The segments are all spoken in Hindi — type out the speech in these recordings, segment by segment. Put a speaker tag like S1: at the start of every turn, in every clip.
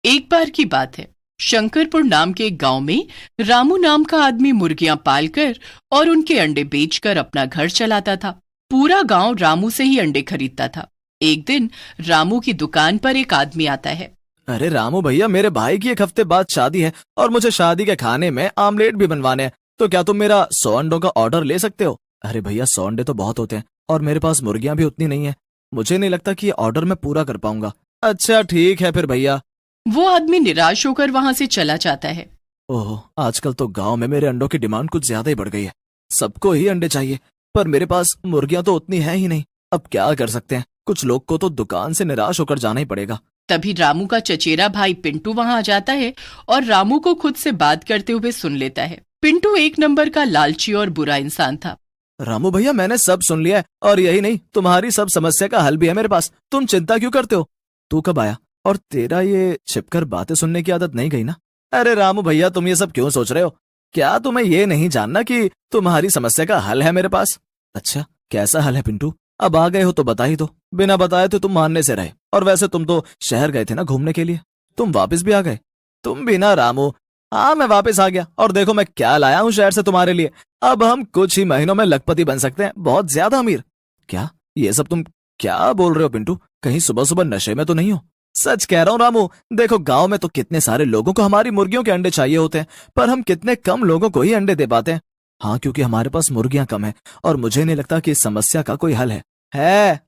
S1: एक बार की बात है। शंकरपुर नाम के एक गांव में रामू नाम का आदमी मुर्गियां पालकर और उनके अंडे बेचकर अपना घर चलाता था। पूरा गांव रामू से ही अंडे खरीदता था। एक दिन रामू की दुकान पर एक आदमी आता है।
S2: अरे रामू भैया, मेरे भाई की 1 हफ्ते बाद शादी है और मुझे शादी के खाने में आमलेट भी बनवाने हैं, तो क्या तुम मेरा 100 अंडों का ऑर्डर ले सकते हो? अरे भैया, 100 अंडे तो बहुत होते हैं और मेरे पास मुर्गियां भी उतनी नहीं है। मुझे नहीं लगता कि ये ऑर्डर मैं पूरा कर पाऊंगा। अच्छा ठीक है फिर भैया।
S1: वो आदमी निराश होकर वहां से चला जाता है।
S2: ओह, आजकल तो गांव में मेरे अंडों की डिमांड कुछ ज्यादा ही बढ़ गई है। सबको ही अंडे चाहिए, पर मेरे पास मुर्गियां तो उतनी है ही नहीं। अब क्या कर सकते हैं, कुछ लोग को तो दुकान से निराश होकर जाना ही पड़ेगा।
S1: तभी रामू का चचेरा भाई पिंटू वहां आ जाता है और रामू को खुद से बात करते हुए सुन लेता है। पिंटू एक नंबर का लालची और बुरा इंसान था।
S2: रामू भैया, मैंने सब सुन लिया है और यही नहीं, तुम्हारी सब समस्या का हल भी है मेरे पास। तुम चिंता क्यों करते हो? तू कब आया? और तेरा ये छिपकर बातें सुनने की आदत नहीं गई ना? अरे रामू भैया, तुम ये सब क्यों सोच रहे हो? क्या तुम्हें ये नहीं जानना कि तुम्हारी समस्या का हल है मेरे पास? अच्छा, कैसा हल है पिंटू? अब आ गए हो तो बता ही दो। बिना बताए तो तुम मानने से रहे। और वैसे तुम तो शहर गए थे ना घूमने के लिए, तुम वापस भी आ गए। तुम भी ना रामू। हाँ, मैं वापस आ गया और देखो मैं क्या लाया हूँ शहर से तुम्हारे लिए। अब हम कुछ ही महीनों में लखपति बन सकते हैं, बहुत ज्यादा अमीर। क्या ये सब तुम क्या बोल रहे हो पिंटू? कहीं सुबह सुबह नशे में तो नहीं हो? सच कह रहा हूँ रामू। देखो, गांव में तो कितने सारे लोगों को हमारी मुर्गियों के अंडे चाहिए होते हैं, पर हम कितने कम लोगों को ही अंडे दे पाते हैं। हाँ, क्योंकि हमारे पास मुर्गियां कम है और मुझे नहीं लगता कि इस समस्या का कोई हल है।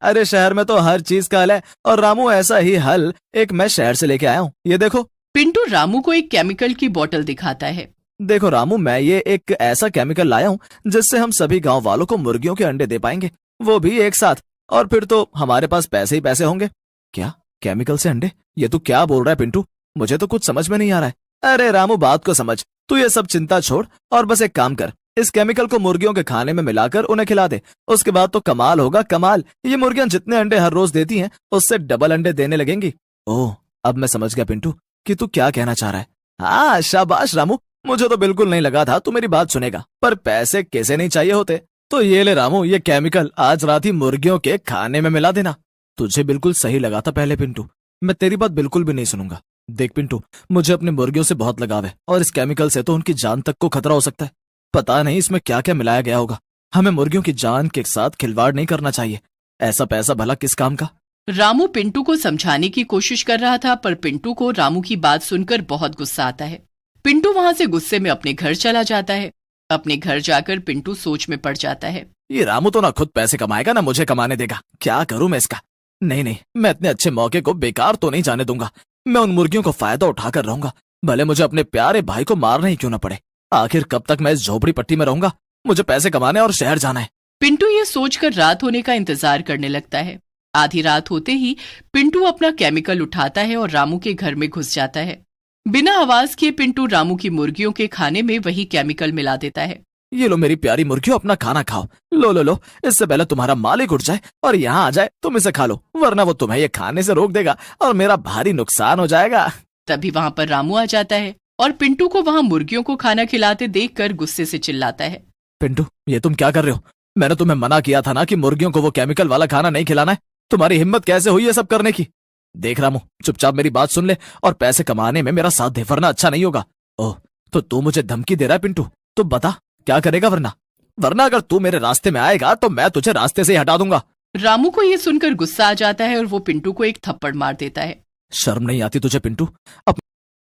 S2: अरे शहर में तो हर चीज का हल है और रामू ऐसा ही हल एक मैं शहर से लेके आया हूँ। ये देखो।
S1: पिंटू रामू को एक केमिकल की बोतल दिखाता है।
S2: देखो रामू, मैं ये एक ऐसा केमिकल लाया हूँ जिससे हम सभी गांव वालों को मुर्गियों के अंडे दे पाएंगे, वो भी एक साथ। और फिर तो हमारे पास पैसे ही पैसे होंगे। क्या? केमिकल से अंडे? ये तू क्या बोल रहा है पिंटू? मुझे तो कुछ समझ में नहीं आ रहा है। अरे रामू, बात को समझ। तू ये सब चिंता छोड़ और बस एक काम कर, इस केमिकल को मुर्गियों के खाने में मिलाकर उन्हें खिला दे। उसके बाद तो कमाल होगा, कमाल। ये मुर्गियां जितने अंडे हर रोज देती हैं उससे डबल अंडे देने लगेंगी। ओह, अब मैं समझ गया पिंटू कि तू क्या कहना चाह रहा है। हाँ, शाबाश रामू। मुझे तो बिल्कुल नहीं लगा था तू मेरी बात सुनेगा, पर पैसे कैसे नहीं चाहिए होते। तो ये ले रामू, ये केमिकल आज रात ही मुर्गियों के खाने में मिला देना। तुझे बिल्कुल सही लगा था पहले पिंटू, मैं तेरी बात बिल्कुल भी नहीं सुनूंगा। देख पिंटू, मुझे अपने मुर्गियों से बहुत लगाव है और इस केमिकल से तो उनकी जान तक को खतरा हो सकता है। पता नहीं इसमें क्या क्या मिलाया गया होगा। हमें मुर्गियों की जान के साथ खिलवाड़ नहीं करना चाहिए। ऐसा पैसा भला किस काम का?
S1: रामू पिंटू को समझाने की कोशिश कर रहा था, पर पिंटू को रामू की बात सुनकर बहुत गुस्सा आता है। पिंटू वहां से गुस्से में अपने घर चला जाता है। अपने घर जाकर पिंटू सोच में पड़ जाता है।
S2: ये रामू तो ना खुद पैसे कमाएगा ना मुझे कमाने देगा। क्या करूं मैं इसका? नहीं नहीं, मैं इतने अच्छे मौके को बेकार तो नहीं जाने दूंगा। मैं उन मुर्गियों को फायदा उठाकर रहूंगा, भले मुझे अपने प्यारे भाई को मारना ही क्यों ना पड़े। आखिर कब तक मैं इस झोपड़ी पट्टी में रहूंगा? मुझे पैसे कमाने और शहर जाना है।
S1: पिंटू ये सोचकर रात होने का इंतजार करने लगता है। आधी रात होते ही पिंटू अपना केमिकल उठाता है और रामू के घर में घुस जाता है। बिना आवाज किए पिंटू रामू की मुर्गियों के खाने में वही केमिकल मिला देता है।
S2: ये लो मेरी प्यारी मुर्गियों, अपना खाना खाओ। लो लो लो, इससे पहले तुम्हारा मालिक उठ जाए और यहाँ आ जाए तुम इसे खा लो, वरना वो तुम्हें ये खाने से रोक देगा और मेरा भारी नुकसान हो जाएगा।
S1: तभी वहां पर रामू आ जाता है और पिंटू को वहां मुर्गियों को खाना खिलाते देखकर गुस्से से चिल्लाता है।
S2: पिंटू, ये तुम क्या कर रहे हो? मैंने तुम्हें मना किया था ना कि मुर्गियों को वो केमिकल वाला खाना नहीं खिलाना है। तुम्हारी हिम्मत कैसे हुई ये सब करने की? देख रामू, चुपचाप मेरी बात सुन ले और पैसे कमाने में मेरा साथ दे, वरना अच्छा नहीं होगा। ओह, तो तू मुझे धमकी दे रहा है पिंटू? तो बता क्या करेगा? वरना अगर तू मेरे रास्ते में आएगा तो मैं तुझे रास्ते से ही हटा दूंगा।
S1: रामू को ये सुनकर गुस्सा आ जाता है और वो पिंटू को एक थप्पड़ मार देता है।
S2: शर्म नहीं आती तुझे पिंटू?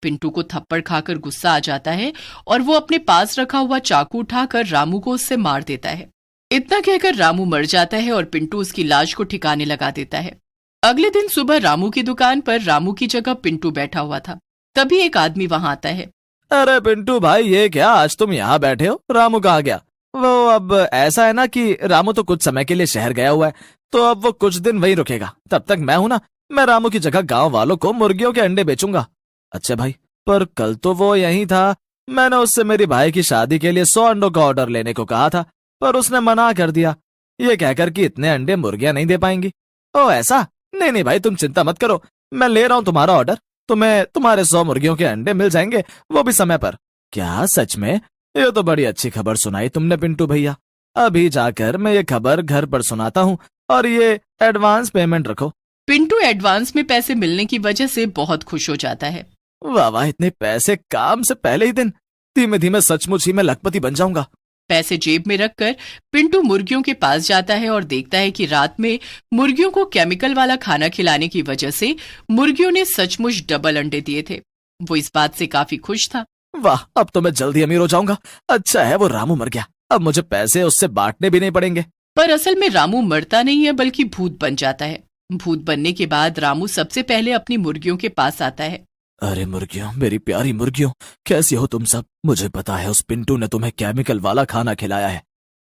S1: पिंटू को थप्पड़ खाकर गुस्सा आ जाता है और वो अपने पास रखा हुआ चाकू उठाकर रामू को उससे मार देता है। इतना कहकर रामू मर जाता है और पिंटू उसकी लाश को ठिकाने लगा देता है। अगले दिन सुबह रामू की दुकान पर रामू की जगह पिंटू बैठा हुआ था। तभी एक आदमी वहां आता है।
S2: अरे पिंटू भाई, ये क्या आज तुम यहाँ बैठे हो? रामू कहाँ गया? वो अब ऐसा है ना कि रामू तो कुछ समय के लिए शहर गया हुआ है, तो अब वो कुछ दिन वहीं रुकेगा। तब तक मैं हूं ना, मैं रामू की जगह गांव वालों को मुर्गियों के अंडे बेचूंगा। अच्छा भाई, पर कल तो वो यहीं था। मैंने उससे मेरी भाई की शादी के लिए 100 अंडों का ऑर्डर लेने को कहा था, पर उसने मना कर दिया, ये कहकर कि इतने अंडे मुर्गियां नहीं दे पाएंगी। ओ ऐसा? नहीं नहीं भाई, तुम चिंता मत करो, मैं ले रहा हूँ तुम्हारा ऑर्डर। तुम्हें तुम्हारे 100 मुर्गियों के अंडे मिल जाएंगे, वो भी समय पर। क्या सच में? ये तो बड़ी अच्छी खबर सुनाई तुमने पिंटू भैया। अभी जाकर मैं ये खबर घर पर सुनाता हूँ और ये एडवांस पेमेंट रखो।
S1: पिंटू एडवांस में पैसे मिलने की वजह से बहुत खुश हो जाता है।
S2: वाह वाह, इतने पैसे काम से पहले ही दिन। धीमे धीमे सचमुच ही मैं लखपति बन जाऊंगा।
S1: पैसे जेब में रखकर पिंटू मुर्गियों के पास जाता है और देखता है कि रात में मुर्गियों को केमिकल वाला खाना खिलाने की वजह से मुर्गियों ने सचमुच डबल अंडे दिए थे। वो इस बात से काफी खुश था।
S2: वाह, अब तो मैं जल्दी अमीर हो जाऊंगा। अच्छा है वो रामू मर गया, अब मुझे पैसे उससे बांटने भी नहीं पड़ेंगे।
S1: पर असल में रामू मरता नहीं है बल्कि भूत बन जाता है। भूत बनने के बाद रामू सबसे पहले अपनी मुर्गियों के पास आता है।
S2: अरे मुर्गियों, मेरी प्यारी मुर्गियों, कैसी हो तुम सब? मुझे पता है उस पिंटू ने तुम्हें केमिकल वाला खाना खिलाया है।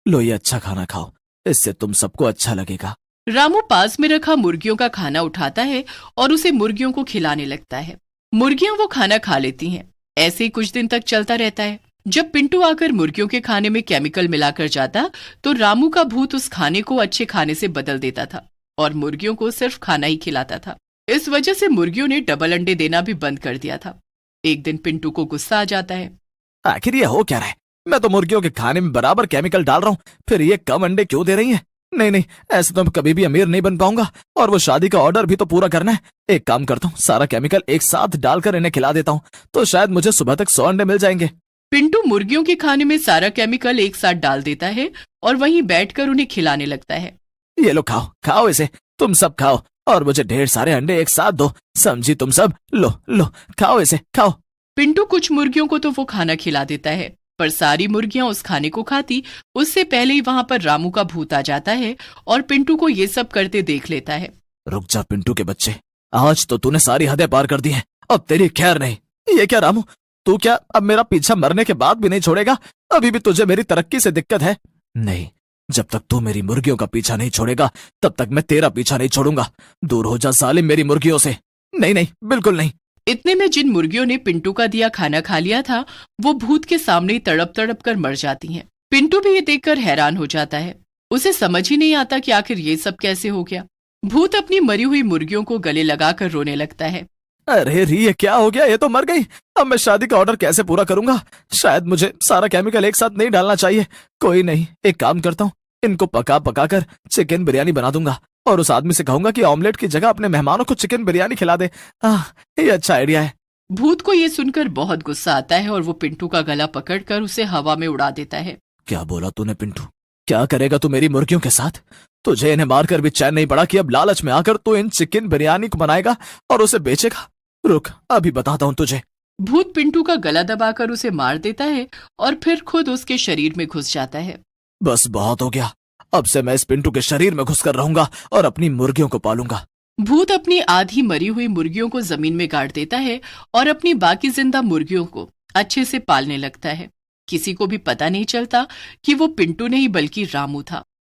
S2: लो ये अच्छा खाना खाओ, इससे तुम सबको अच्छा लगेगा।
S1: रामू पास में रखा मुर्गियों का खाना उठाता है और उसे मुर्गियों को खिलाने लगता है। मुर्गियां वो खाना खा लेती हैं। ऐसे ही कुछ दिन तक चलता रहता है। जब पिंटू आकर मुर्गियों के खाने में केमिकल मिलाकर जाता तो रामू का भूत उस खाने को अच्छे खाने से बदल देता था और मुर्गियों को सिर्फ खाना ही खिलाता था। इस वजह से मुर्गियों ने डबल अंडे देना भी बंद कर दिया था। एक दिन पिंटू को गुस्सा आ जाता है।
S2: आखिर ये हो क्या रहा है? मैं तो मुर्गियों के खाने में बराबर केमिकल डाल रहा हूँ, फिर ये कम अंडे क्यों दे रही हैं? नहीं नहीं, ऐसे तो मैं कभी भी अमीर नहीं बन पाऊंगा, और वो शादी का ऑर्डर भी तो पूरा करना है। एक काम करता हूँ, सारा केमिकल एक साथ डालकर इन्हें खिला देता हूँ, तो शायद मुझे सुबह तक 100 अंडे मिल जाएंगे।
S1: पिंटू मुर्गियों के खाने में सारा केमिकल एक साथ डाल देता है और वहीं बैठकर उन्हें खिलाने लगता है।
S2: ये लो खाओ, खाओ इसे, तुम सब खाओ, और मुझे ढेर सारे अंडे एक साथ दो, समझी तुम सब? लो लो, खाओ इसे, खाओ।
S1: पिंटू कुछ मुर्गियों को तो वो खाना खिला देता है, पर सारी मुर्गियां उस खाने को खाती उससे पहले ही वहां पर रामू का भूत आ जाता है और पिंटू को ये सब करते देख लेता है।
S2: रुक जा पिंटू के बच्चे, आज तो तूने सारी हदें पार कर दी हैं, अब तेरी खैर नहीं। ये क्या रामू, तू क्या अब मेरा पीछा मरने के बाद भी नहीं छोड़ेगा? अभी भी तुझे मेरी तरक्की से दिक्कत है? नहीं, जब तक तू मेरी मुर्गियों का पीछा नहीं छोड़ेगा तब तक मैं तेरा पीछा नहीं छोड़ूंगा। दूर हो जा सालिम मेरी मुर्गियों से। नहीं नहीं, बिल्कुल नहीं।
S1: इतने में जिन मुर्गियों ने पिंटू का दिया खाना खा लिया था वो भूत के सामने ही तड़प तड़प कर मर जाती हैं। पिंटू भी ये देखकर हैरान हो जाता है। उसे समझ ही नहीं आता कि आखिर ये सब कैसे हो गया। भूत अपनी मरी हुई मुर्गियों को गले लगाकर रोने लगता है।
S2: अरे री, ये क्या हो गया? ये तो मर गई। अब मैं शादी का ऑर्डर कैसे पूरा करूंगा? शायद मुझे सारा केमिकल एक साथ नहीं डालना चाहिए। कोई नहीं, एक काम करता हूँ, इनको पका पका कर चिकन बिरयानी बना दूंगा और उस आदमी से कहूंगा कि ऑमलेट की जगह अपने मेहमानों को चिकन बिरयानी खिला दे। ये अच्छा आइडिया है।
S1: भूत को ये सुनकर बहुत गुस्सा आता है और वो पिंटू का गला पकड़कर उसे हवा में उड़ा देता है।
S2: क्या बोला तूने पिंटू? क्या करेगा तू मेरी मुर्गियों के साथ? तुझे इन्हें मारकर भी चैन नहीं पड़ा कि अब लालच में आकर तू इन चिकन बिरयानी को बनाएगा और उसे बेचेगा? रुक, अभी बताता हूँ तुझे।
S1: भूत पिंटू का गला दबाकर उसे मार देता है और फिर खुद उसके शरीर में घुस जाता है।
S2: बस बहुत हो गया, अब से मैं इस पिंटू के शरीर में घुसकर रहूंगा और अपनी मुर्गियों को पालूंगा।
S1: भूत अपनी आधी मरी हुई मुर्गियों को जमीन में गाड़ देता है और अपनी बाकी जिंदा मुर्गियों को अच्छे से पालने लगता है। किसी को भी पता नहीं चलता कि वो पिंटू नहीं बल्कि रामू था।